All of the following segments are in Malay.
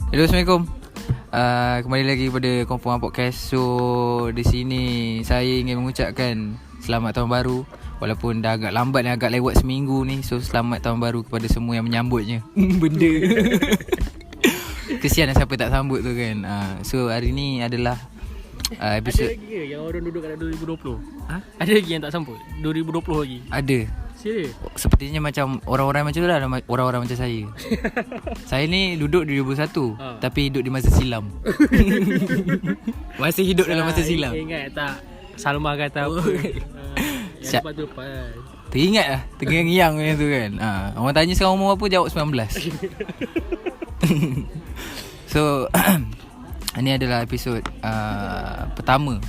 Hello, Assalamualaikum. Kembali lagi pada Confirm Podcast. So di sini saya ingin mengucapkan selamat tahun baru. Walaupun dah agak lambat dan agak lewat seminggu ni. So selamat tahun baru kepada semua yang menyambutnya. Benda kesian siapa tak sambut tu kan. So hari ni adalah episod. Ada lagi ke yang orang duduk kat 2020? Ada lagi yang tak sambut? 2020 lagi? Ada. Serius? Sepertinya macam orang-orang macam tu lah. Orang-orang macam saya. Saya ni duduk di 2021 tapi hidup di masa silam. Masih hidup dalam masa silam. Ingat tak Salma kata apa? Yang lepas tu lepas. Teringat lah terngiang-ngiang macam tu kan. Orang tanya sekarang umur apa, jawab 19. So ini adalah episod pertama.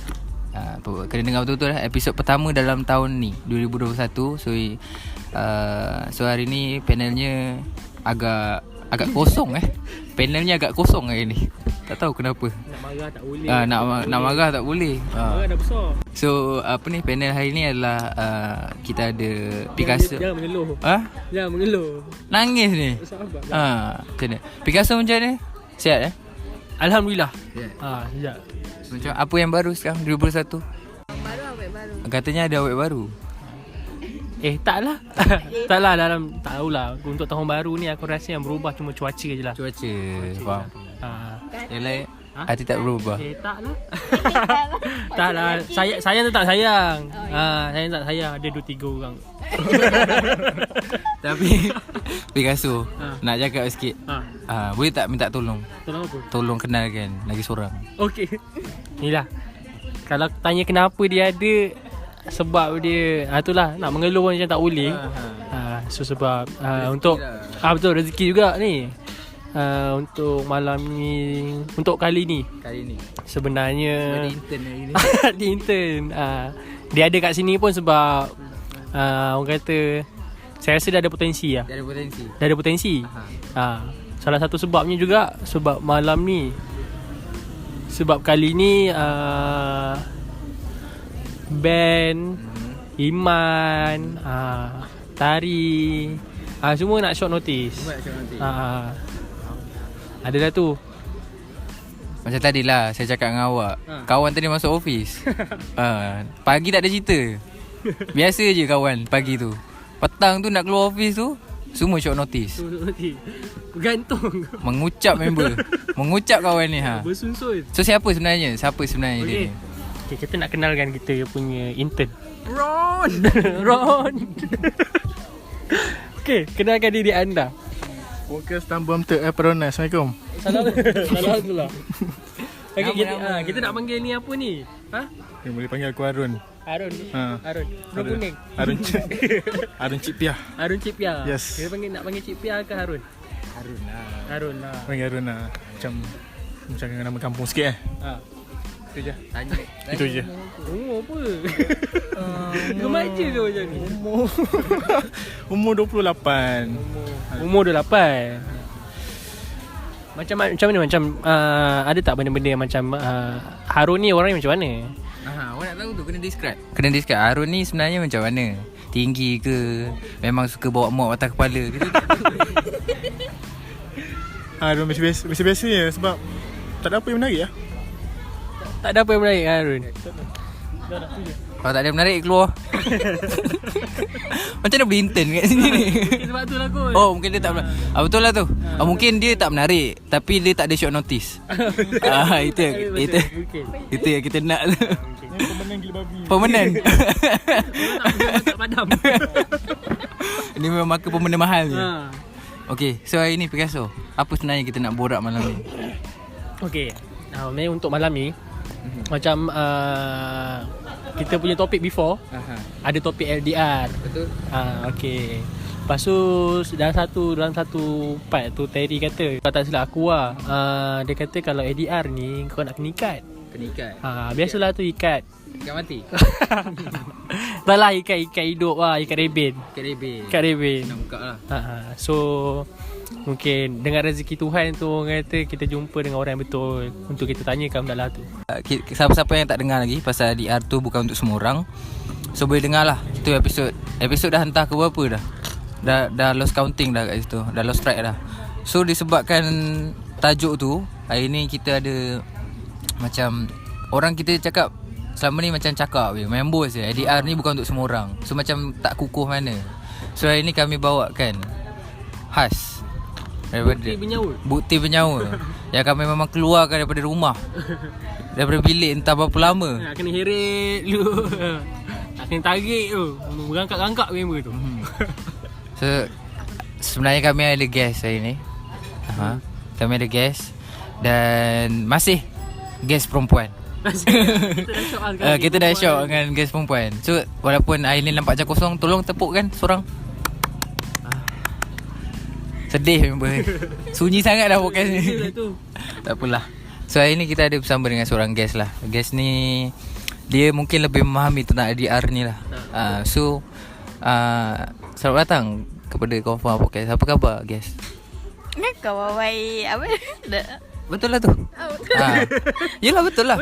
Kena dengar betul-betul lah. Episod pertama dalam tahun ni 2021. So hari ni panelnya agak kosong Panelnya agak kosong hari ni. Tak tahu kenapa. Nak marah tak boleh. Nak marah tak boleh. Marah dah besar. So panel hari ni adalah kita ada Picasso. Jangan mengeluh. Jangan mengeluh. Nangis ni. Sabar. Macam mana? Picasso macam mana? Sihat Alhamdulillah. Sihat. Sekejap. Macam apa yang baru sekarang 2021? Baru awet baru. Katanya ada awet baru. Taklah. Taklah dalam tahulah. Untuk tahun baru ni aku rasa yang berubah cuma cuaca je lah. Cuaca. Faham. Yang lain hati tak berubah. Taklah. Taklah. Sayang tu tak sayang. Sayang tak sayang. Ada 2-3 orang. Tapi Picasso nak cakap sikit. Boleh tak minta tolong? Tolong apa? Tolong kenalkan lagi seorang. Okey. Inilah. Kalau tanya kenapa dia ada, sebab dia itulah nak mengeluh macam tak boleh. So sebab untuk betul rezeki juga ni. Untuk malam ni, untuk kali ni sebenarnya di intern hari ni. di intern. Dia ada kat sini pun sebab orang kata saya rasa dah ada potensi lah. Dah ada potensi. Salah satu sebabnya juga sebab malam ni, sebab kali ni band Iman, Tari, semua nak short notice. Adalah tu. Macam tadilah saya cakap dengan awak. Kawan tadi masuk office. Pagi tak ada cerita. Biasa je kawan pagi tu. Petang tu nak keluar office tu, semua short notice. Bergantung. Mengucap member. Mengucap kawan ni. Bersunsun. So siapa sebenarnya dia ni? Okay, kita nak kenalkan kita punya intern Ron. Okay, kenalkan diri anda. Podcast Tambam Peronas. Assalamualaikum. Salah tu lah. Okay, kita nak panggil ni apa ni? Boleh panggil aku Harun. Harun. Harun kuning. Harun Cik Piah. Harun Cik Piah. Yes. Kita nak panggil Cik Piah ke Harun? Harun lah. Panggil Harun lah. Macam dengan nama kampung sikit Itu je. Itu je. Umur apa? Remaja ke macam ni? Umur 28. Umur 28. Macam mana? Macam ada tak benda-benda yang macam Harun ni orangnya macam mana? Awak nak tahu tu, kena describe Harun ni sebenarnya macam mana? Tinggi ke? Memang suka bawa mop atas kepala gitu? Harun biasa-biasa je. Sebab tak ada apa yang menarik lah. Tak ada apa yang menarik Harun. Kalau tak ada menarik, keluar. Macam mana boleh intern kat sini ni? Sebab tu lah kot. Oh, mungkin dia tak menarik. Betul lah tu. Mungkin dia tak menarik, tapi dia tak ada short notice. Itu yang kita nak tu. Yang pemenang gila babi. Pemenang. Tak padam. Ini memang markah pemenang mahal je. Okay, so hari ni Picasso, apa sebenarnya kita nak borak malam ni? Okay, untuk malam ni macam kita punya topik before. Ada topik LDR. Betul. Okay. Lepas tu dalam satu part tu Terry kata, kalau tak silap aku dia kata kalau LDR ni kau nak kena ikat. Biasalah tu ikat. Ikat mati. Tak lah, ikat hidup lah. Ikat rebin. Nak buka lah. So mungkin dengan rezeki Tuhan tu, orang kata kita jumpa dengan orang yang betul untuk kita tanyakan benda lah tu. Siapa-siapa yang tak dengar lagi pasal LDR tu bukan untuk semua orang, so boleh dengar lah. Itu episod dah hantar ke berapa dah lost counting dah kat situ. Dah lost track dah. So disebabkan tajuk tu, hari ni kita ada macam orang kita cakap selama ni macam cakap je, main bos je. ADR ni bukan untuk semua orang. So macam tak kukuh mana. So hari ni kami bawakan khas daripada bukti bernyawa yang kami memang keluarkan daripada rumah, daripada bilik entah berapa lama. Nak kena heret dulu. Nak kena tarik tu. Berangkat-rangkak member tu. So sebenarnya kami ada guest hari ni. Kami ada guest. Dan masih guest perempuan. Kita dah shock dengan guest perempuan. So walaupun hari ni nampak macam kosong, tolong tepuk kan seorang. Sedih member. Sunyi sangat dah podcast ni. Tak apalah. So hari ni kita ada bersama dengan seorang guest lah. Guest ni dia mungkin lebih memahami tentang ADR ni lah. So selamat datang kepada Confirm Podcast. Apa khabar guest? Kau baik. Apa? Betul lah tu. Yelah betul lah.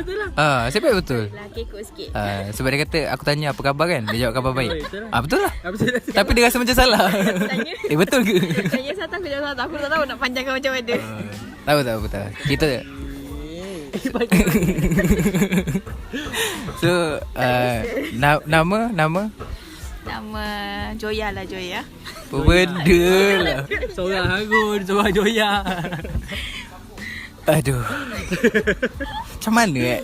Siapa betul? Lah kekok sikit. Sebab dia kata aku tanya apa khabar kan, dia jawab khabar baik. Betul lah. Betul lah. Tapi dia rasa macam salah. Tanya. Betul ke? Tanya satu aku jawab satu. Aku tak tahu nak panjangkan macam mana. Tahu. Kita so nama Nama Joya lah, Joya. benda lah. Seorang Harun, seorang Joya. Aduh. Macam mana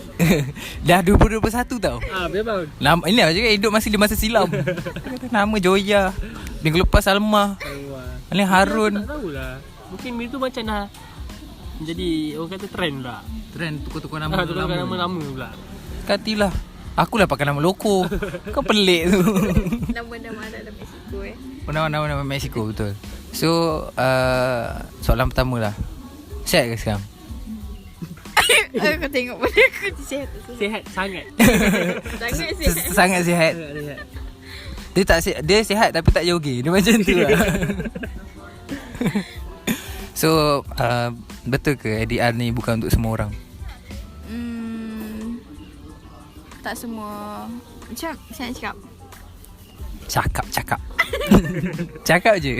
dah 2021 tau. Memang. Nama ini lah cakap hidup masih di masa silam. Nama Joya. Minggu lepas Salma. Ini Harun. Tak tahulah. Mungkin itu macam dah jadi orang kata trend lah. Trend tukar-tukar nama. Tukar nama-nama pula. Katilah. Akulah pakai nama loko. Kau pelik tu. Nama-nama dalam Mexico Nama-nama Mexico betul. So soalan pertama lah. Sihat ke sekarang? Kau tengok pada aku sihat. Sihat sangat. Sangat sihat. Sangat sihat. Dia tak sihat, dia sihat tapi tak jogging. Dia macam tu lah. So betul ke ADR ni bukan untuk semua orang? Tak semua. Macam saya cakap. Cakap Cakap je.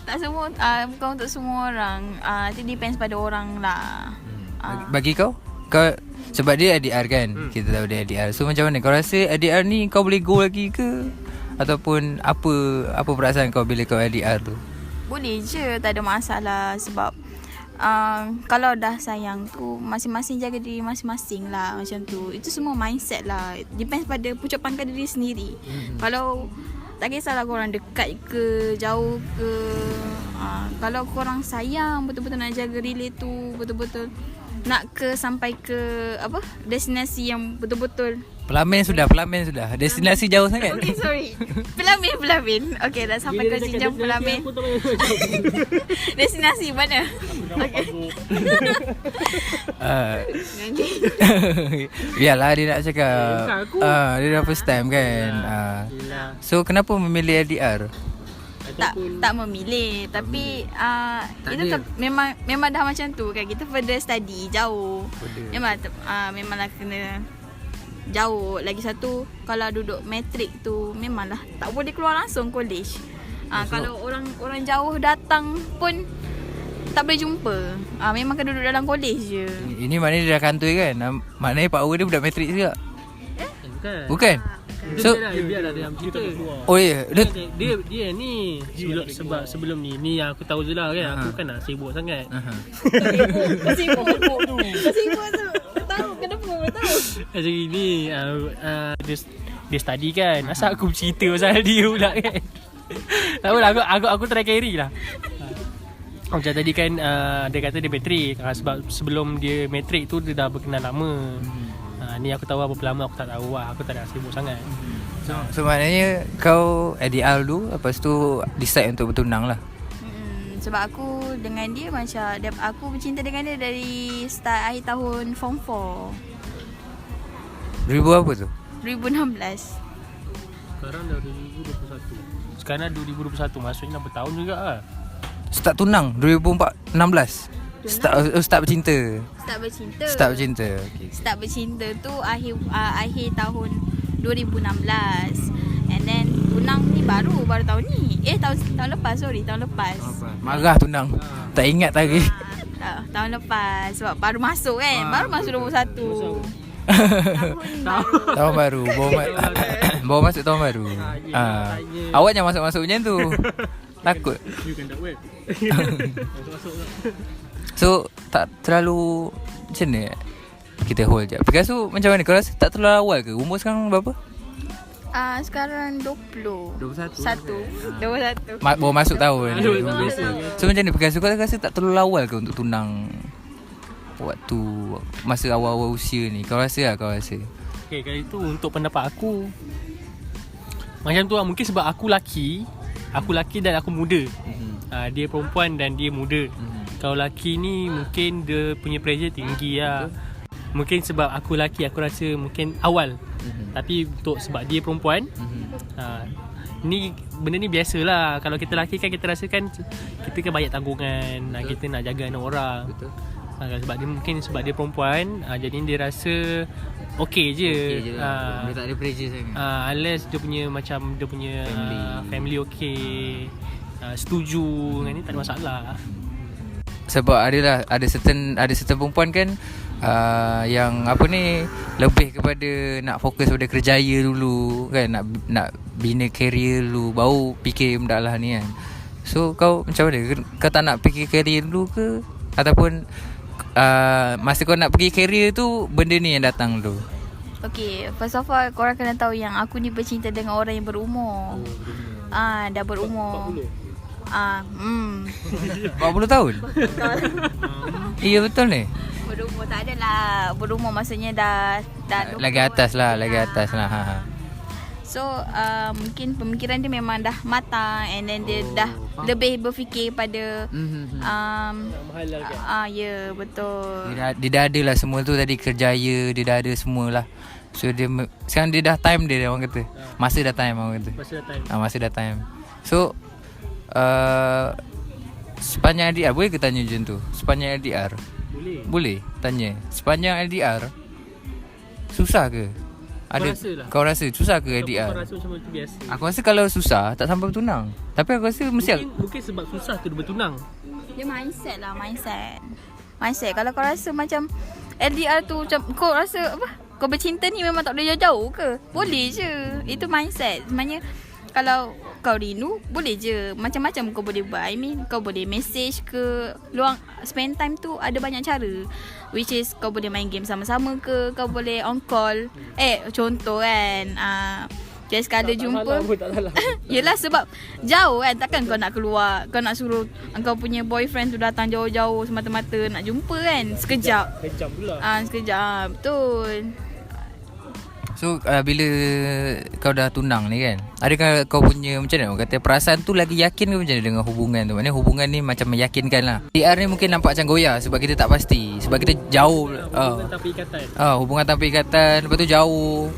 Tak semua, bukan untuk semua orang. Itu depends pada orang lah. Bagi kau sebab dia ADR kan, kita tahu dia ADR. So macam mana kau rasa ADR ni kau boleh go lagi ke? Ataupun apa perasaan kau bila kau ADR tu? Boleh je, tak ada masalah. Sebab kalau dah sayang tu, masing-masing jaga diri masing-masing lah. Macam tu. Itu semua mindset lah. Depends pada pucuk-pangkal diri sendiri. Kalau tak kisahlah korang dekat ke, jauh ke, kalau korang sayang, betul-betul nak jaga relate tu, betul-betul nak ke sampai ke apa, destinasi yang betul-betul. Pelamin sudah. Destinasi jauh sangat. Okay, sorry. Pelamin. Okay, dah sampai ke jenjang pelamin. Destinasi mana? Okay. Biarlah dia nak cakap. Dia dah first time kan. So kenapa memilih ADR? Tak memilih, tapi itu memang dah macam tu kan. Kita further study jauh. Memanglah kena jauh. Lagi satu, kalau duduk matrik tu memanglah tak boleh keluar langsung college. Kalau orang jauh datang pun tak boleh jumpa. Memang kena duduk dalam college je. Ini maknanya dia dah kantoi kan. Maknanya power dia budak matrik juga. Bukan? So biarlah dia cerita. Oh ya, dia ni sebelum ni yang aku tahu je lah kan. Aku kan nak sibuk sangat. Sibuk tu. Tahu kenapa tahu. Macam ni dia study kan. Asal aku bercerita pasal dia pula kan. Tak apalah, aku try carry lah. Macam tadi kan dia kata dia matrik. Sebab sebelum dia matrik tu dia dah berkenal lama. Ni aku tahu berapa lama aku tak tahu lah. Aku tak nak sibuk sangat. So maknanya kau ADR dulu, lepas tu decide untuk bertunang lah. Sebab aku dengan dia macam aku bercinta dengan dia dari start akhir tahun form 4. 2000 apa tu? 2016. Sekarang dah 2021. Sekarang dah 2021. Maksudnya dah bertahun juga lah. Start tunang 2016. Start bercinta. Start bercinta. Okay. Start bercinta tu akhir tahun 2016. And then tunang ni baru tahun ni. Tahun lepas. Sorry, tahun lepas. Marah tunang. Tak ingat lagi. Tahun lepas. Sebab baru masuk kan. Baru masuk 21. Tahun baru. Bawa masuk tahun baru. Awak jangan masuk-masuk macam tu. Takut. You kan tak web. So tak terlalu macam mana kita hold je. Picasso macam mana? Kau rasa tak terlalu awal ke? Umur sekarang berapa? Sekarang 20. 21. 21. Baru masuk tahun. Biasa. So macam mana Picasso? Kau rasa tak terlalu awal ke untuk tunang waktu masa awal-awal usia ni? Kau rasa lah, kau rasa? Okay, kalau itu untuk pendapat aku macam tu lah. Mungkin sebab aku laki dan aku muda. Dia perempuan dan dia muda. Kalau laki ni mungkin dia punya pressure tinggi lah. Mungkin sebab aku laki, aku rasa mungkin awal. Tapi untuk sebab dia perempuan, ni benda ni biasalah. Kalau kita laki kan kita rasa kan kita kan banyak tanggungan. Kita nak jaga anak orang. Betul. Sebab dia mungkin sebab dia perempuan, jadi dia rasa okey je. Dia tak ada pressure sangat. Unless dia punya macam dia punya family okey, setuju dengan ni, tak ada masalah. Sebab ada certain perempuan kan yang apa ni lebih kepada nak fokus pada kerjaya dulu kan, nak bina career dulu baru fikir benda lah ni kan. So kau macam mana? Kau tak nak fikir career dulu ke, ataupun masa kau nak pergi career tu benda ni yang datang dulu? Okay, first of all korang kena tahu yang aku ni bercinta dengan orang yang berumur. Dah berumur. 40 tahun? Iya betul ni. Berumur tak adalah. Berumur maksudnya dah 20 lagi atas lah. So mungkin pemikiran dia memang dah matang, and then dia dah lebih berfikir pada ya betul. Dia dah ada lah semua tu tadi, kerjaya dia dah ada semualah. So dia sekarang dia dah time dia orang kata. Masa dah time orang kata. Masa dah time. So sepanjang LDR boleh ke tanya macam tu? Sepanjang LDR boleh tanya. Sepanjang LDR susah ke? Kau rasa susah ke LDR? Aku rasa macam itu biasa. Aku rasa kalau susah tak sampai bertunang. Tapi aku rasa mungkin sebab susah tu dia bertunang. Dia mindset lah, mindset. Kalau kau rasa macam LDR tu macam kau rasa apa? Kau bercinta ni memang tak boleh jauh-jauh ke? Boleh je. Itu mindset. Sebenarnya kalau kau rindu, boleh je. Macam-macam kau boleh buat. Kau boleh message ke, luang spend time tu ada banyak cara. Which is kau boleh main game sama-sama ke, kau boleh on call. Contoh kan, just sekala jumpa. Tak salah. Yelah sebab jauh kan, takkan kau nak keluar, kau nak suruh kau punya boyfriend tu datang jauh-jauh semata-mata nak jumpa kan. Sekejap. Kejam pula. Sekejap, betul. So bila kau dah tunang ni kan, adakah kau punya macam mana orang kata perasaan tu lagi yakin ke macam mana dengan hubungan tu? Maknanya hubungan ni macam meyakinkan lah. DR ni mungkin nampak macam goyah sebab kita tak pasti, sebab kita jauh. Hubungan tanpa ikatan. Hubungan tanpa ikatan. Lepas tu jauh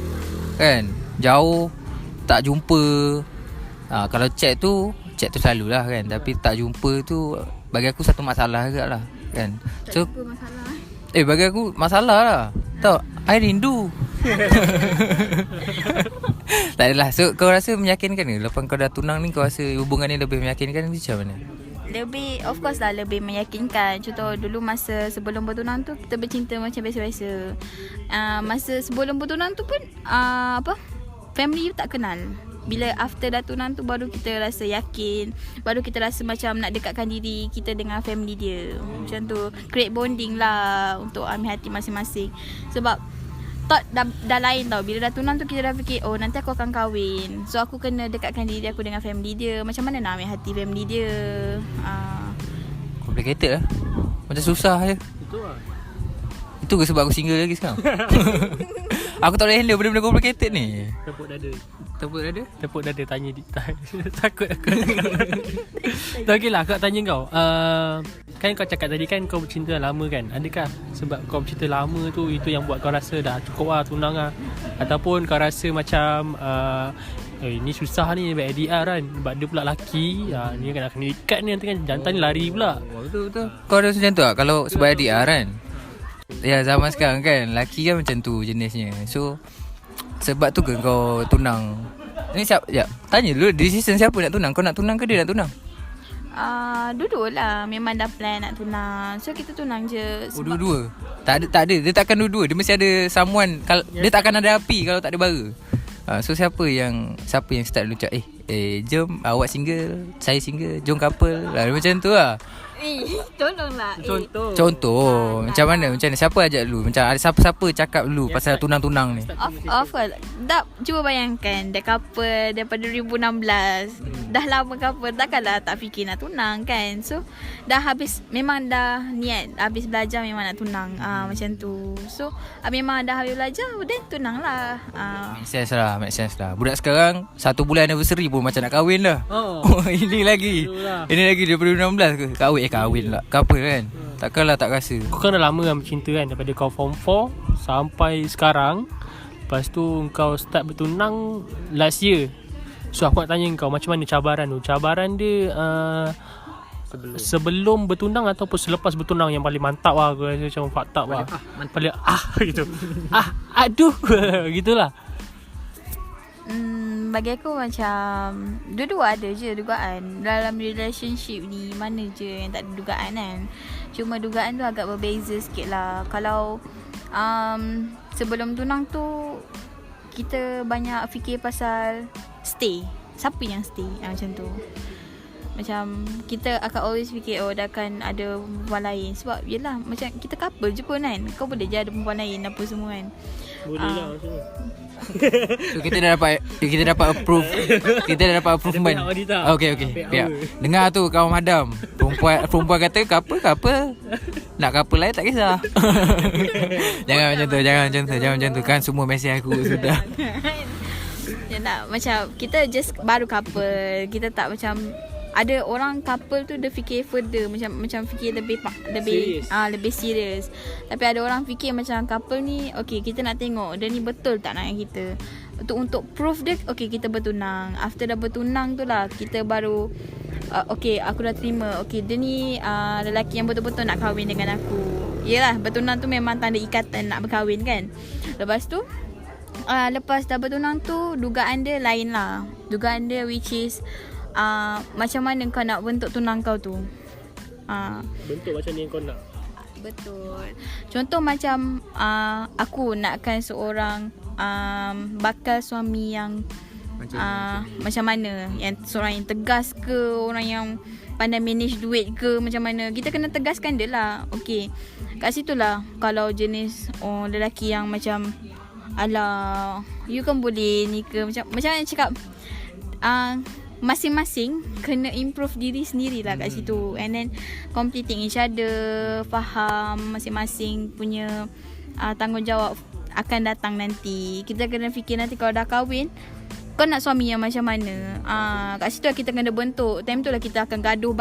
kan, jauh tak jumpa. Kalau chat tu selalulah kan, tapi tak jumpa tu bagi aku satu masalah agak lah kan. So Masalah. bagi aku masalah lah. Tahu, I rindu. Tak adalah. So kau rasa meyakinkan ke? Lepas kau dah tunang ni, kau rasa hubungan ni lebih meyakinkan macam mana? Lebih, of course lah, lebih meyakinkan. Contoh dulu masa sebelum bertunang tu kita bercinta macam biasa-biasa. Masa sebelum bertunang tu pun family tak kenal. Bila after dah tunang tu baru kita rasa yakin, baru kita rasa macam nak dekatkan diri kita dengan family dia. Macam tu, create bonding lah untuk ambil hati masing-masing. Sebab thought dah lain tau. Bila dah tunang tu kita dah fikir, oh nanti aku akan kahwin, so aku kena dekatkan diri aku dengan family dia. Macam mana nak ambil hati family dia? Complicated lah. Macam susah je. Betul lah. Itu ke sebab aku single lagi sekarang? Aku tak boleh handle benda-benda complicated ni. Tepuk dada. Tepuk dada Tanya takut aku. Okey lah, aku nak tanya kau. Kan kau cakap tadi kan kau bercinta lama kan. Adakah sebab kau bercinta lama tu itu yang buat kau rasa dah cukup lah tunang lah? Ataupun kau rasa macam ni susah ni buat LDR kan, sebab dia pula lelaki, ni kan kena ikat ni, nanti kan jantan ni lari pula. Betul. Kau rasa macam tu tak? Kalau sebab LDR kan, ya zaman sekarang kan lelaki kan macam tu jenisnya. So sebab tu ke kau tunang? Ni siapa? Ya, tanya dulu decision siapa nak tunang. Kau nak tunang ke dia nak tunang? Dua-dua lah. Memang dah plan nak tunang. So kita tunang je. Oh, dua-dua? Tak ada. Dia takkan dua-dua. Dia mesti ada someone. Dia takkan ada api kalau tak ada bara. So siapa yang start dulu cakap jom awak single, saya single, jom couple lah, macam tu lah. Tolonglah. Contoh macam mana? Siapa ajak dulu? Macam ada siapa cakap dulu pasal tunang-tunang ni? Of course. Cuba bayangkan dah couple daripada 2016. Dah lama couple, takkanlah tak fikir nak tunang kan. So dah habis, memang dah niat habis belajar memang nak tunang. Macam tu. So memang dah habis belajar, then tunang lah. Make sense lah. Budak sekarang 1 bulan anniversary pun macam nak kahwin dah. Ini lagi 2016 ke? Kahwin lah, couple kan. Takkanlah tak rasa. Kau kan dah lama kan bercinta kan, daripada kau form 4 sampai sekarang. Lepas tu kau start bertunang last year. So aku nak tanya kau, macam mana cabaran tu? Cabaran dia sebelum bertunang ataupun selepas bertunang yang paling mantap lah. Aku rasa macam fucked up lah. Paling gitu. Aduh gitulah. Bagi aku macam dua-dua ada je dugaan. Dalam relationship ni mana je yang tak ada dugaan kan. Cuma dugaan tu agak berbeza sikit lah. Kalau sebelum tunang tu kita banyak fikir pasal stay. Siapa yang stay? Macam tu. Macam kita akan always fikir dah kan ada perempuan lain. Sebab yelah macam kita couple je pun kan. Kau boleh je ada perempuan lain apa semua kan. Boleh lah maksudnya. So kita dah dapat approve. Kita dah dapat approvement. Okay. Biar. Dengar tu kawan madam. Perempuan kata couple. Nak couple lain tak kisah. Jangan macam tu. Kan semua mesej aku sudah. Ya nak macam kita just baru couple. Kita tak macam ada orang couple tu dia fikir further, macam fikir lebih serius. Tapi ada orang fikir macam couple ni okay, kita nak tengok dia ni betul tak nak kita. Untuk proof dia okay, kita bertunang. After dah bertunang tu lah kita baru okay, aku dah terima. Okay, dia ni lelaki yang betul-betul nak kahwin dengan aku. Yelah, bertunang tu memang tanda ikatan nak berkahwin kan. Lepas tu lepas dah bertunang tu dugaan dia lain lah. Dugaan dia which is macam mana kau nak bentuk tunang kau tu. Bentuk macam ni yang kau nak. Betul. Contoh macam aku nakkan seorang bakal suami yang macam mana, yang seorang yang tegas ke, orang yang pandai manage duit ke, macam mana. Kita kena tegaskan dia lah. Okay, kat situ lah kalau jenis lelaki yang macam alah you kan boleh ni ke, macam mana cakap, masing-masing kena improve diri sendiri lah kat situ. And then completing each other, faham masing-masing punya tanggungjawab akan datang nanti. Kita kena fikir nanti kalau dah kahwin kau nak suami yang macam mana. Kat situ lah kita kena bentuk. Time tu lah kita akan gaduh,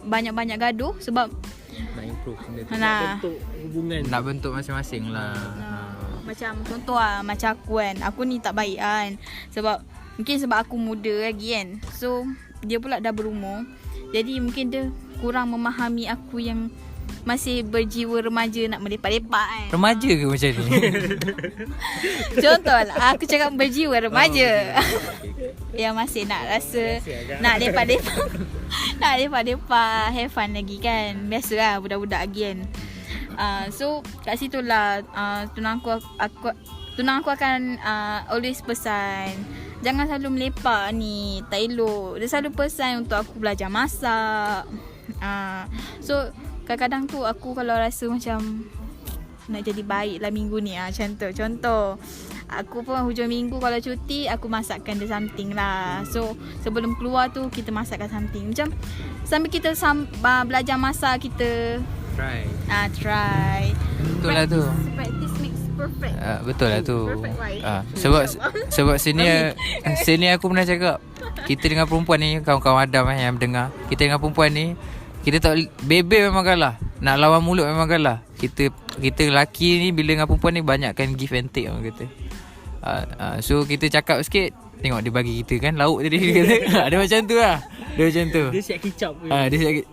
banyak-banyak gaduh. Sebab nak improve bentuk hubungan, nak bentuk masing-masing lah. Macam contoh lah, macam aku kan, aku ni tak baik kan. Mungkin sebab aku muda lagi kan. So dia pula dah berumur. Jadi mungkin dia kurang memahami aku yang masih berjiwa remaja nak melepak-lepak kan. Remaja ke macam ni? Contoh lah, aku cakap berjiwa remaja. Yang masih nak rasa nak lepak-lepak. Nak lepak-lepak, have fun lagi kan. Biasalah budak-budak lagi kan. So kat situ lah tunang aku akan always pesan, jangan selalu melepak ni, tak elok. Dia selalu pesan untuk aku belajar masak. So kadang-kadang tu aku kalau rasa macam nak jadi baik lah minggu ni, macam tu. Contoh aku pun hujung minggu kalau cuti, aku masakkan dia something lah. So sebelum keluar tu kita masakkan something. Macam sambil kita belajar masak, kita try. Betul lah tu. Practice makes perfect. Betul lah tu. Perfect right. Sebab sini aku pernah cakap, kita dengan perempuan ni, kawan-kawan Adam yang dengar, kita dengan perempuan ni, kita tak bebe memang kalah. Nak lawan mulut memang kalah. Kita lelaki ni bila dengan perempuan ni banyakkan give and take orang kata. So kita cakap sikit, tengok dia bagi kita kan lauk tadi dia kata. Dia macam tu lah. Dia macam tu. Dia siap kicap.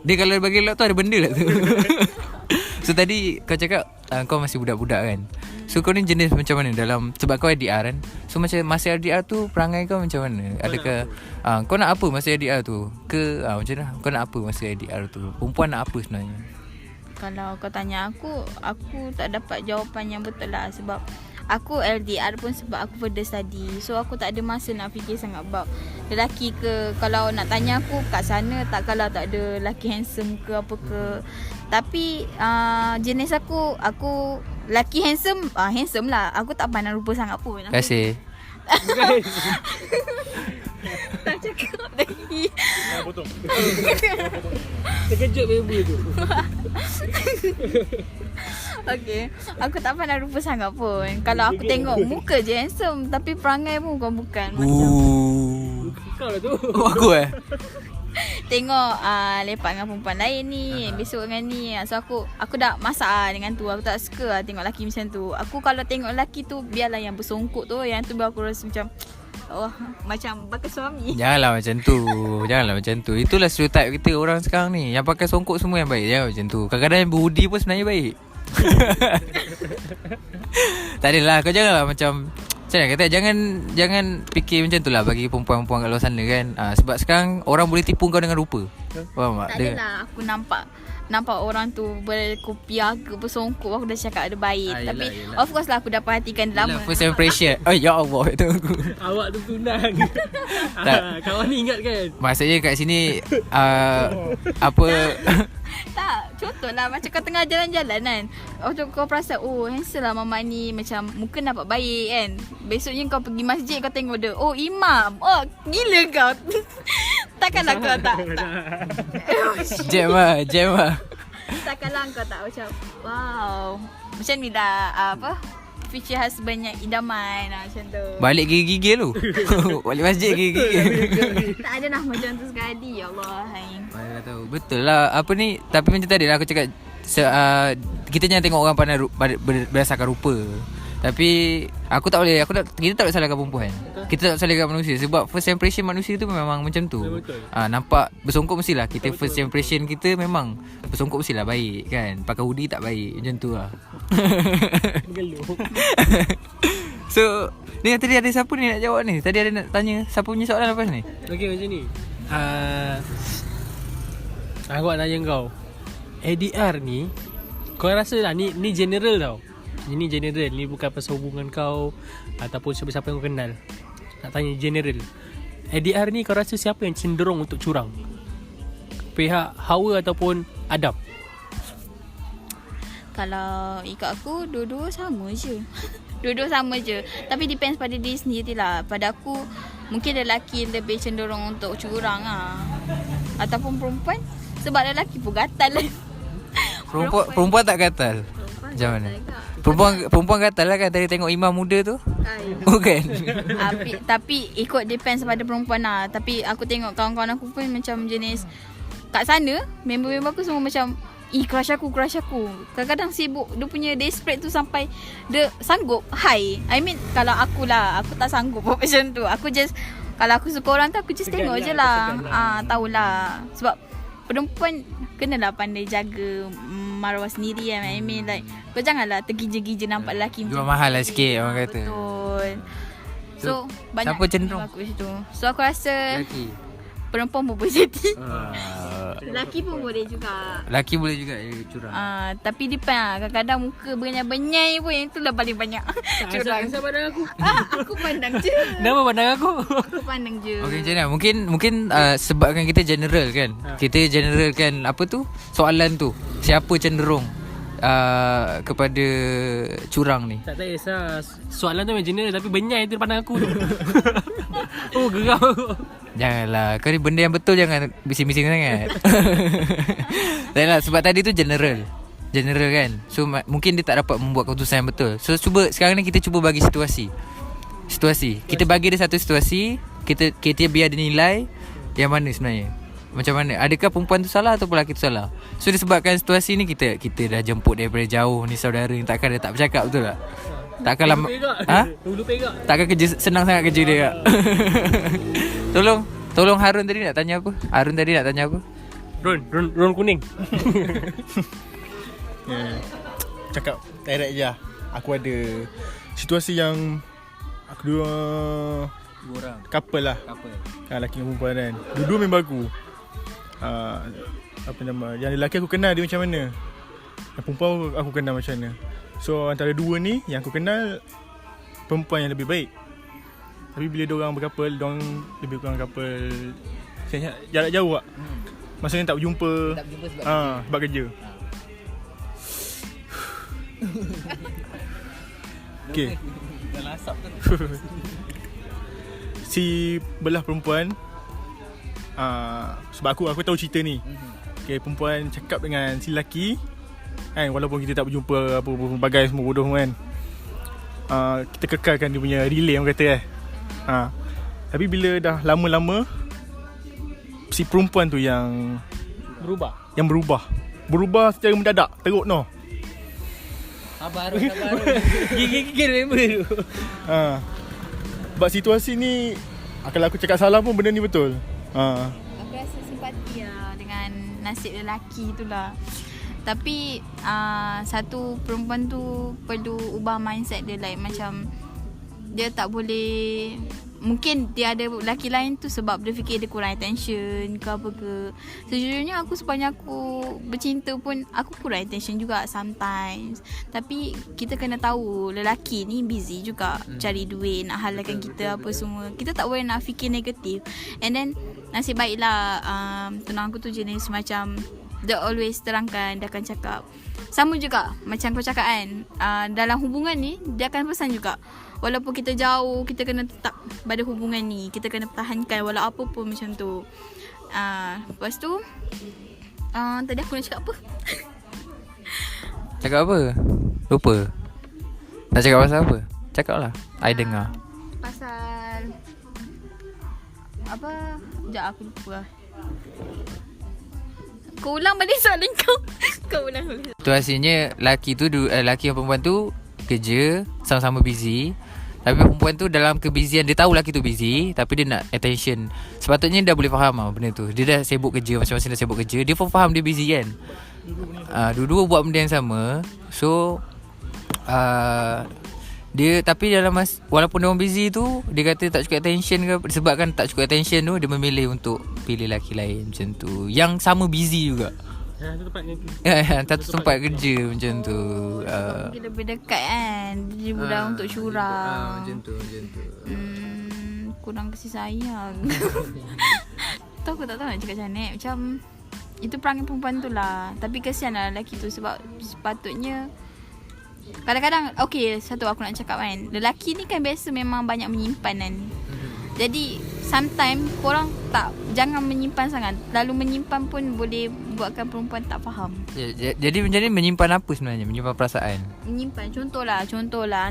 Dia kalau dia bagi lauk tu ada benda lah tu. So tadi kau cakap kau masih budak-budak kan. So kau ni jenis macam mana dalam, sebab kau LDR kan. So macam masa LDR tu perangai kau macam mana? Adakah kau nak apa masa LDR tu? Ke macam mana? Kau nak apa masa LDR tu? Perempuan nak apa sebenarnya? Kalau kau tanya aku tak dapat jawapan yang betul lah. Sebab aku LDR pun sebab aku further study. So aku tak ada masa nak fikir sangat about lelaki ke. Kalau nak tanya aku kat sana, tak kalau tak ada lelaki handsome ke apa ke. Tapi jenis aku lelaki handsome lah. Aku tak pandang rupa sangat pun. Terima kasih. Tak cakap lagi. Potong. Terkejut baby tu. Okay, aku tak pandang rupa sangat pun. Kalau aku tengok muka je handsome, tapi perangai pun bukan macam Kau lah tu. Oh, aku tengok lepak dengan perempuan lain ni, besok dengan ni. So aku dah masak dengan tu. Aku tak suka tengok lelaki macam tu. Aku kalau tengok lelaki tu, biarlah yang bersongkok tu. Yang tu baru aku rasa macam macam bakal suami. Janganlah macam tu. Itulah stereotype kita orang sekarang ni. Yang pakai songkok semua yang baik. Jangan macam tu. Kadang-kadang yang berhudi pun sebenarnya baik. Tak adalah. Kau janganlah macam mana kata, jangan fikir macam tu lah bagi perempuan-perempuan kat luar sana kan. Sebab sekarang orang boleh tipu kau dengan rupa. Faham tak? Tak adalah aku nampak orang tu berkopiah ke bersongkok, aku dah cakap ada baik. Tapi yelah. of course lah aku dah perhatikan dia lama. First impression. Oh ya Allah, itu aku. Awak tu tunang. Tak. Kawan ni ingat kan? Maksudnya kat sini apa Tak, contohlah macam kau tengah jalan-jalan kan. Kau perasan, handsome lah mamak ni, macam muka nampak baik kan. Besoknya kau pergi masjid, kau tengok dia, imam. Gila kau. Takkanlah kau tak. Jam lah. Takkanlah kau tak macam, wow. Macam ni lah future husband yang idaman lah, macam tu. Balik gigi-gigi lu. Balik masjid gigi-gigi. Tak ada lah macam tu sekali. Ya Allah. Mana tahu. Betul lah. Apa ni, tapi macam tadi lah aku cakap, kita jangan tengok orang pandang berdasarkan rupa. Tapi aku tak boleh, kita tak boleh salahkan perempuan. Kita tak salahkan manusia. Sebab first impression manusia tu memang macam tu. Nampak bersongkok mestilah kita first impression kita memang bersongkok mestilah baik kan. Pakai hoodie tak baik. Macam tu lah. So ni tadi ada siapa ni nak jawab ni? Tadi ada nak tanya siapa punya soalan lepas ni? Okey macam ni. Aku nak tanya kau. ADR ni kau rasa lah ni general tau. Ini general, ni bukan pasal hubungan kau ataupun siapa-siapa yang kau kenal. Nak tanya general. ADR ni kau rasa siapa yang cenderung untuk curang? Pihak Hawa ataupun Adam? Kalau ikut aku, dua-dua sama je. Dua-dua sama je. Tapi depends pada diri sendiri lah. Pada aku, mungkin lelaki lebih cenderung untuk curang lah. Ataupun perempuan. Sebab lelaki pun gatal lah. Perempuan tak gatal. Macam mana? Perempuan gatal lah kan tadi tengok imam muda tu. Bukan. Tapi ikut depends pada perempuan lah. Tapi aku tengok kawan-kawan aku pun macam jenis kat sana, member-member aku semua macam crush aku. Kadang-kadang sibuk dia punya desperate tu sampai dia sanggup high. I mean kalau aku tak sanggup buat macam tu. Aku just, kalau aku suka orang tu, aku just tengok je lah. Tahulah. Sebab perempuan kenalah pandai jaga maruah sendiri kan. I mean like, kau janganlah tergija-gija nampak lelaki jual mahal lah sikit orang kata. Betul. So banyak siapa cenderung? aku situ. So aku rasa Lelaki. perempuan pun boleh jadi. Lelaki pun boleh juga. Lelaki boleh juga curang. Tapi depend lah. Kadang-kadang muka benyai-benyai pun, yang itulah paling banyak curang. Asal pandang aku? Aku pandang je. Kenapa pandang aku? Aku pandang je. Okay macam mana? Mungkin sebabkan kita general kan. Kita generalkan apa tu? Soalan tu. Siapa cenderung kepada curang ni? Tak kisah. Soalan tu memang general, tapi benyai tu pandang aku tu. Geram aku. Janganlah. Kau ni benda yang betul jangan bising-bising sangat. Taklah, sebab tadi tu general kan. So mungkin dia tak dapat membuat keputusan yang betul. So sekarang ni kita cuba bagi situasi. Kita bagi dia satu situasi. Kita biar dia nilai yang mana sebenarnya. Macam mana? Adakah perempuan tu salah ataupun lelaki tu salah? So disebabkan situasi ni kita dah jemput daripada jauh ni saudara ni, takkan dia tak bercakap, betul tak? Takkan lama. Dulu pegang. Takkan kerja senang sangat kerja dia kak. Tolong Harun tadi nak tanya apa? Ron kuning. Cakap direct je. aku ada situasi yang aku dua orang couple lah. couple. Lelaki dengan perempuan kan. Dua-dua member aku. Apa nama? Yang lelaki aku kenal dia macam mana. Yang perempuan aku kenal macam mana. So antara dua ni yang aku kenal perempuan yang lebih baik. Tapi bila diorang berkapal, diorang lebih kurang couple jarak jauh tak? Maksudnya tak berjumpa. Tak berjumpa sebab kerja. Okay. Dalam asap tu. Si belah perempuan, sebab aku tahu cerita ni. Okay, perempuan cakap dengan si lelaki kan, walaupun kita tak berjumpa apa bagai semua bodoh kan, kita kekalkan dia punya relay orang kata tapi bila dah lama-lama si perempuan tu yang berubah secara mendadak, teruk no. Sabar. Gigil member tu. Sebab situasi ni, kalau aku cakap salah pun benda ni betul. Aku rasa simpati lah dengan nasib lelaki tu lah. Tapi satu perempuan tu perlu ubah mindset dia, like macam dia tak boleh, mungkin dia ada lelaki lain tu sebab dia fikir dia kurang attention ke apa ke. Sejujurnya aku sepanjang aku bercinta pun aku kurang attention juga sometimes. Tapi kita kena tahu lelaki ni busy juga cari duit, nak halalkan kita apa semua. Kita tak boleh nak fikir negatif. And then nasib baiklah tunang aku tu jenis macam dia always terangkan, dia akan cakap. Sama juga macam kau cakap kan, dalam hubungan ni dia akan pesan juga. Walaupun kita jauh, kita kena tetap pada hubungan ni. Kita kena pertahankan walau apa pun macam tu. Lepas tu tadi aku nak cakap apa? Cakap apa? Lupa. Nak cakap pasal apa? Cakap lah, I dengar. Pasal apa? Sekejap aku lupa. Kau ulang balik soalan kau. Kau ulang balik. Situasinya lelaki dan perempuan tu kerja, sama-sama busy. Tapi perempuan tu dalam kebusian, dia tahu lelaki tu busy, tapi dia nak attention. Sepatutnya dia boleh faham benda tu. Dia dah sibuk kerja, masing-masing dah sibuk kerja. Dia pun faham dia busy kan. Dua-dua buat benda yang sama. So dia, tapi dalam walaupun dia orang busy tu, dia kata tak cukup attention ke, disebabkan tak cukup attention tu, dia memilih untuk pilih lelaki lain macam tu, yang sama busy juga. Satu tempat kerja macam tu. Kita lebih dekat kan. Dia mudah untuk curang. Macam tu. Kurang kasih sayang. Aku tak tahu nak cakap macam mana. Macam itu perangai perempuan tu lah. Tapi kesian lah lelaki tu. Sebab sepatutnya kadang-kadang, okay, satu aku nak cakap kan, lelaki ni kan biasa memang banyak menyimpan kan. Jadi sometimes korang jangan menyimpan sangat. Lalu menyimpan pun boleh buatkan perempuan tak faham. Jadi menyimpan apa sebenarnya? Menyimpan perasaan. Menyimpan, contohlah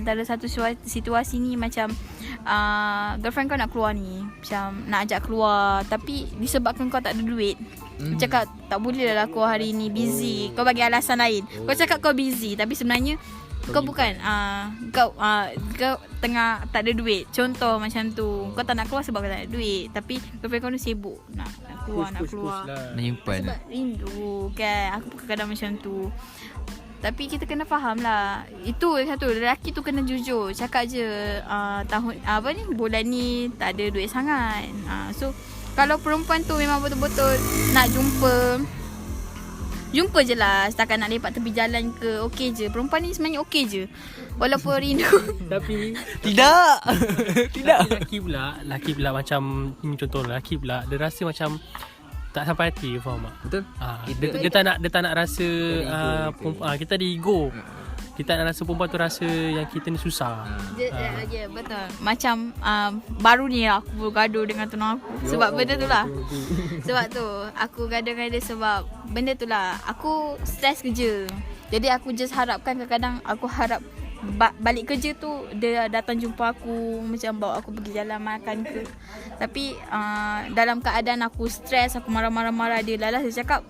antara satu situasi ni macam girlfriend kau nak keluar ni, macam nak ajak keluar, tapi disebabkan kau tak ada duit, cakap tak boleh lah keluar hari ni, busy. Kau bagi alasan lain. Kau cakap kau busy, tapi sebenarnya kau bukan kau tengah tak ada duit. Contoh macam tu. Kau tak nak keluar sebab kau tak ada duit, tapi girlfriend kau ni sibuk nak keluar Menyimpan sebab rindu kan. Aku kadang-kadang macam tu. Tapi kita kena faham lah. Itu satu, lelaki tu kena jujur. Cakap je bulan ni tak ada duit sangat. So kalau perempuan tu memang betul-betul nak jumpa je lah, setakat nak lepak tepi jalan ke, okey je. Perempuan ni sebenarnya okey je, walaupun rindu. Tapi Tidak. Lelaki pula macam ini contoh, lelaki pula dia rasa macam tak sampai hati, faham tak? Betul. Dia tak nak rasa kita ada ego. Kita nak rasa perempuan tu rasa yang kita ni susah. Ya, betul. Macam baru ni aku gaduh dengan tunang aku sebab benda tu lah. Sebab tu aku gaduh dengan dia sebab benda tu lah. Aku stres kerja. Jadi aku just harapkan, kadang-kadang aku harap balik kerja tu dia datang jumpa aku, macam bawa aku pergi jalan makan ke. Tapi dalam keadaan aku stres, aku marah-marah dia, lalas dia cakap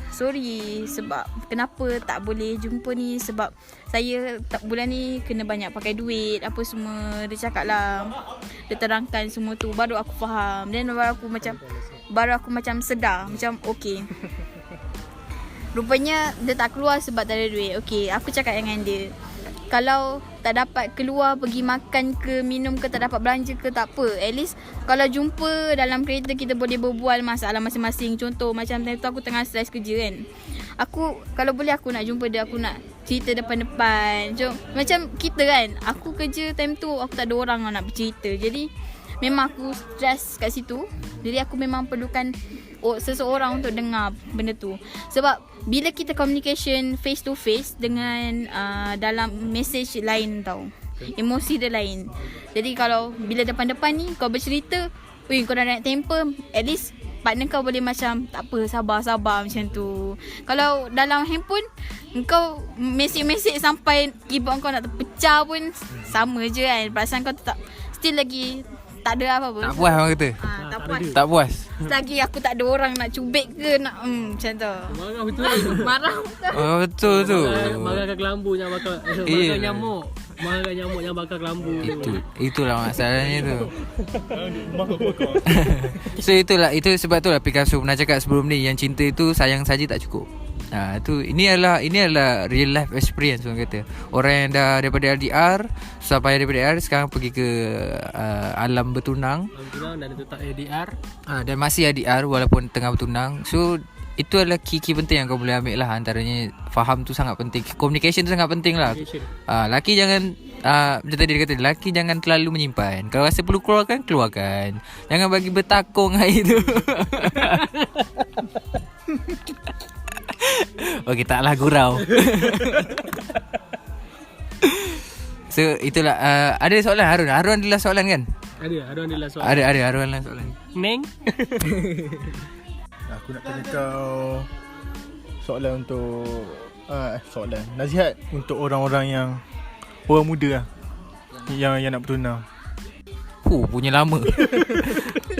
sorry sebab kenapa tak boleh jumpa ni, sebab saya bulan ni kena banyak pakai duit apa semua. Dia cakap lah, dia terangkan semua tu, baru aku faham. Dan baru aku macam sedar, macam okay, rupanya dia tak keluar sebab tak ada duit. Okay, aku cakap dengan dia, kalau tak dapat keluar pergi makan ke, minum ke, tak dapat belanja ke, tak apa. At least kalau jumpa dalam kereta, kita boleh berbual masalah masing-masing. Contoh macam time tu aku tengah stress kerja kan, aku kalau boleh aku nak jumpa dia, aku nak cerita depan-depan. Macam kita kan, aku kerja time tu aku tak ada orang nak bercerita. Jadi memang aku stress kat situ. Jadi aku memang perlukan seseorang untuk dengar benda tu. Sebab bila kita communication face to face dengan dalam message lain tau, emosi dia lain. Jadi kalau bila depan-depan ni kau bercerita, kau dah naik temper, at least partner kau boleh macam tak apa, sabar-sabar macam tu. Kalau dalam handphone kau mesej-mesej sampai keyboard kau nak terpecah pun sama je kan. Perasaan kau tetap still lagi tak ada apa-apa. Tak puas orang kata. Tak puas. Tak puas. Selagi aku tak ada orang nak cubit ke, nak macam tu. Marah betul. Marah betul. Oh, betul tu. Marahkan kelambu yang bakar. Marahkan nyamuk. Marahkan nyamuk yang bakar kelambu. Itulah masalahnya tu. So itu sebab tu lah Picasso pernah cakap sebelum ni, yang cinta itu sayang saja tak cukup. Ini adalah real life experience orang kata. Orang yang dah daripada LDR, sampai daripada LDR sekarang pergi ke alam bertunang. Alhamdulillah dah tetap ADR. Dan masih LDR walaupun tengah bertunang. So itu adalah key penting yang kau boleh ambil lah. Antaranya faham tu sangat penting. Communication tu sangat penting lah. Laki jangan macam tadi dia kata, laki jangan terlalu menyimpan. Kalau rasa perlu keluarkan. Jangan bagi bertakung air tu. Okey, taklah gurau. So itulah ada soalan Harun. Harun adalah soalan kan? Ada soalan. Ada Harun adalah soalan. Neng. Aku nak tanya kau soalan untuk soalan nasihat untuk orang-orang yang orang muda lah, yang nak bertunang. Punya lama.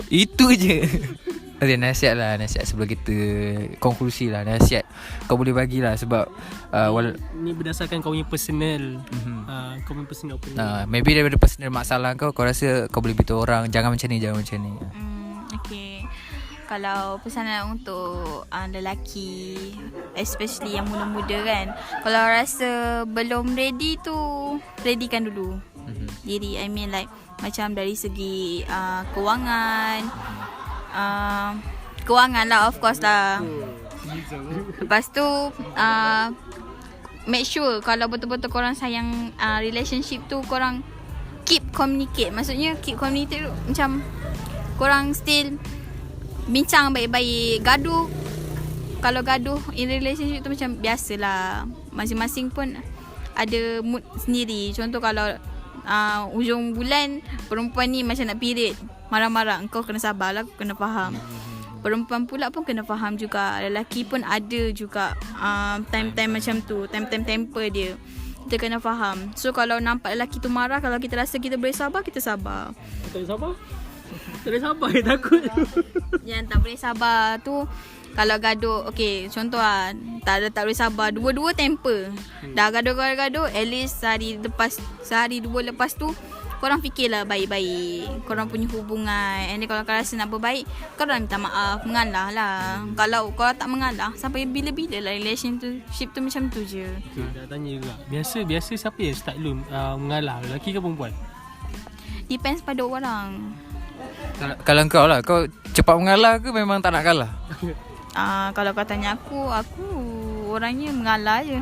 Itu je. Okay, nasihat sebelum kita konklusi lah. Nasihat kau boleh bagilah sebab ni berdasarkan kau punya personal. Kau punya personal opinion. Maybe daripada personal masalah kau rasa kau boleh beritahu orang jangan macam ni. Okay. Kalau pesanan untuk lelaki, especially yang muda-muda kan, kalau rasa belum ready tu, readykan dulu diri. I mean like macam dari segi kewangan lah, of course lah. Lepas tu make sure kalau betul-betul korang sayang relationship tu, korang keep communicate. Maksudnya keep communicate tu macam korang still bincang baik-baik. Gaduh, kalau gaduh in relationship tu macam biasalah. Masing-masing pun ada mood sendiri. Contoh kalau ujung bulan perempuan ni macam nak period, marah-marah, engkau kena sabar lah, kena faham. Perempuan pula pun kena faham juga. Lelaki pun ada juga time-time macam tu, time-time temper dia. Kita kena faham. So kalau nampak lelaki tu marah, kalau kita rasa kita boleh sabar, kita sabar. Tak boleh sabar, takut. Yang tak boleh sabar tu, kalau gaduh, okay, contoh lah, tak boleh sabar, dua-dua temper. Dah gaduh, at least sehari dua lepas tu, korang fikirlah baik-baik korang punya hubungan. And then kalau korang rasa nak berbaik, korang minta maaf, mengalah lah. Kalau korang tak mengalah, sampai bila-bila lah relationship tu macam tu je. Nak tanya juga, biasa siapa yang start dulu mengalah, lelaki ke perempuan? Depends pada orang. Kalau kau lah, kau cepat mengalah ke memang tak nak kalah? Kalau kau tanya aku orangnya mengalah je.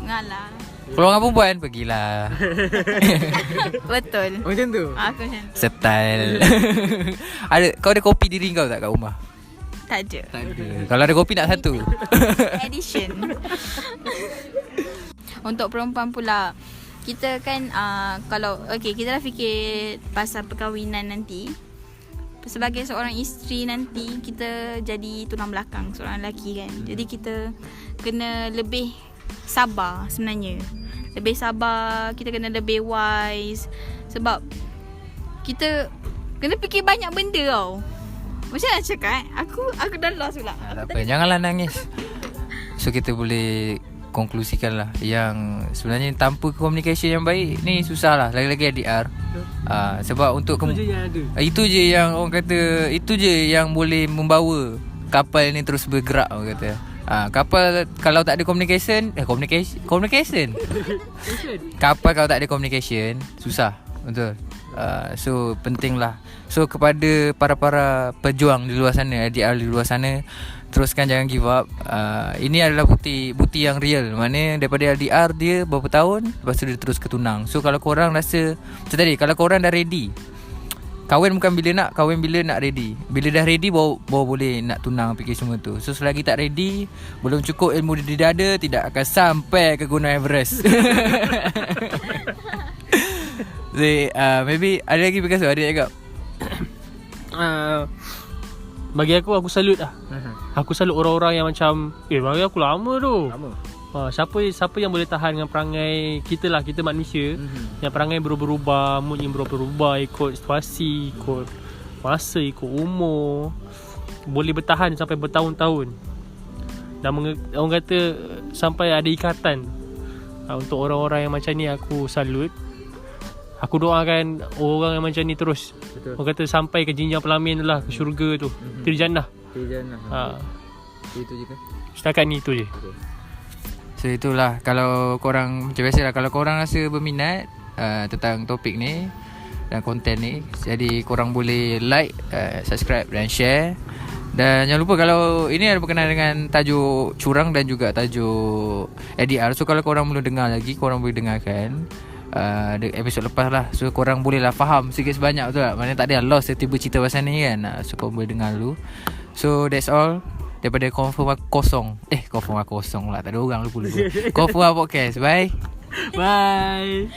Mengalah. Kalau orang perempuan, pergilah. Betul. Macam tu? Aku macam tu. Style. Kau ada kopi diri kau tak kat rumah? Tak ada. Kalau ada kopi nak satu. Edition. Untuk perempuan pula, kita kan kalau kita dah fikir pasal perkahwinan nanti. Sebagai seorang isteri nanti, kita jadi tulang belakang seorang lelaki kan. Jadi kita kena lebih sabar sebenarnya. Lebih sabar, kita kena lebih wise. Sebab kita kena fikir banyak benda tau. Macam nak cakap Aku dah lost pula. Tak apa, janganlah nangis. So kita boleh konklusikan lah yang sebenarnya tanpa communication yang baik ni susah lah. Lagi-lagi LDR. Sebab untuk itu je yang orang kata, itu je yang boleh membawa kapal ni terus bergerak orang kata. Couple kalau tak ada communication, communication. Couple kalau tak ada communication susah, betul. So penting lah. So kepada para pejuang di luar sana, LDR di luar sana, teruskan, jangan give up. Ini adalah bukti yang real. Mana daripada LDR dia berapa tahun, lepas tu dia terus ke tunang. So kalau korang rasa macam tadi, kalau korang dah ready, kahwin bukan bila nak, kahwin bila nak ready. Bila dah ready baru boleh nak tunang, fikir semua tu. So selagi tak ready, belum cukup ilmu di dada, tidak akan sampai ke Gunung Everest. Maybe ada lagi bekas ada cakap. Bagi aku salut lah. Aku salut orang-orang yang macam bagi aku lama tu. Siapa yang boleh tahan dengan perangai kita lah, kita manusia, yang perangai berubah-ubah, mood yang berubah-ubah ikut situasi, ikut masa, ikut umur, boleh bertahan sampai bertahun-tahun. Dan orang kata sampai ada ikatan. Untuk orang-orang yang macam ni aku salut. Aku doakan orang yang macam ni terus. Betul. Orang kata sampai ke jenjang pelamin lah, ke syurga tu, ke jannah. Itu je kan. Setakat ni tu je. Okay. So itulah, kalau korang macam biasa lah, kalau korang rasa berminat tentang topik ni dan konten ni, jadi korang boleh like, subscribe dan share. Dan jangan lupa, kalau ini ada berkenaan dengan tajuk curang dan juga tajuk LDR, so kalau korang belum dengar lagi, korang boleh dengarkan episod lepas lah. So korang boleh lah faham sikit sebanyak, betul tak? Maksudnya tak ada lost tiba cerita pasal ni kan. So korang boleh dengar dulu. So that's all daripada Confirm Kosong. Confirm Kosong lah, tak ada orang, lupa. Confirm Podcast. Bye. Bye.